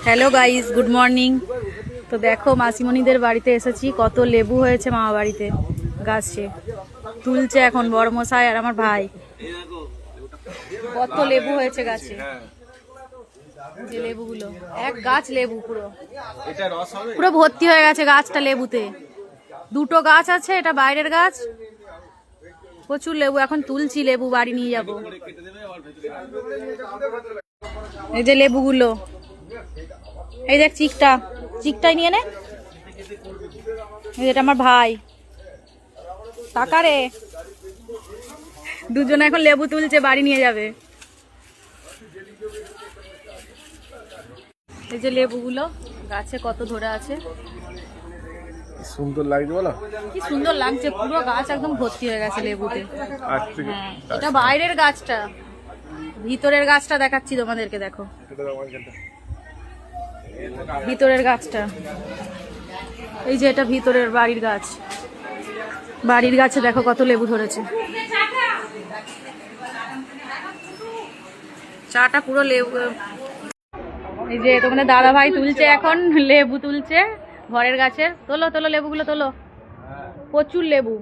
Hello guys, good morning. তো দেখো মাসিমণিদের বাড়িতে এসেছি, কত লেবু হয়েছে মামা বাড়িতে গাছে। তুলছে এখন বড় মশাই আর আমার ভাই। কত লেবু হয়েছে গাছে, যে লেবুগুলো এক গাছ লেবু পুরো পুরো ভর্তি হয়ে গেছে গাছটা লেবুতে। দুটো গাছ আছে, এটা বাইরের গাছ। প্রচুর লেবু, এখন তুলছি লেবু বাড়ি নিয়ে যাব। এই যে লেবুগুলো, এই দেখ চিকটাই নিয়ে নে। এটা আমার ভাই টাকা রে, দুজনে এখন লেবু তুলছে, বাড়ি নিয়ে যাবে। এই যে লেবুগুলো গাছে কত ধরে আছে, সুন্দর লাগছে বলো, কি সুন্দর লাগছে, পুরো গাছ একদম ভর্তি হয়ে গেছে লেবুতে। হ্যাঁ, এটা বাইরের গাছটা, ভিতরের গাছটা দেখাচ্ছি তোমাদেরকে। দেখো ভিতরের গাছটা, এই যে এটা ভিতরের বাড়ির গাছ। বাড়ির গাছে দেখো কত লেবু ধরেছে। চাটা পুরো লেবু। এই যে তোমাদের দাদা ভাই তুলছে, এখন লেবু তুলছে ঘরের গাছের। তোলো তোলো লেবুগুলো তোলো, প্রচুর লেবু।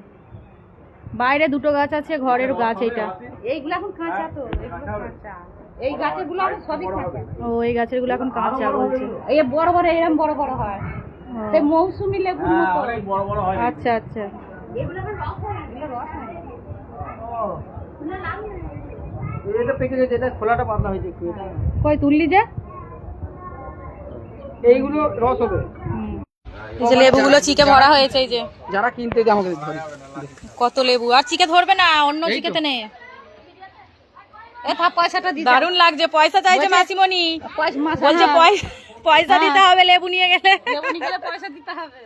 বাইরে দুটো গাছ আছে, ঘরের গাছ এইটা। এইগুলো এখন কাঁচা, তো এগুলো কাঁচা। এই গাছেরগুলো এখন সবই কাঁচা। ও, এই গাছের গুলো এখন কাঁচা বলছে। এই বড় বড় এরকম বড় বড় হয়, সেই মৌসুমী লেবুর মতো। আচ্ছা আচ্ছা, এগুলো আবার রস হয়, এগুলো রস হয়। এটা পেকে গেছে, এটা খোলাটা পাতলা হয়েছে একটু। কই তুললি যে? এইগুলো রস হবে। এই যে লেবুগুলো চিকে ভরা হয়েছে, এই যে যারা কিনতে দেয় আমাকে ধরে। কত লেবু। আর চিকে ধরবে না, অন্য চিকেতে নে। এ থাপ পয়সাটা দিতে। দারুণ লাগছে, পয়সা চাইছে মাসিমণি। বলছে পয়সা দিতে হবে লেবু নিয়ে গেলে। লেবু নিয়ে গেলে পয়সা দিতে হবে।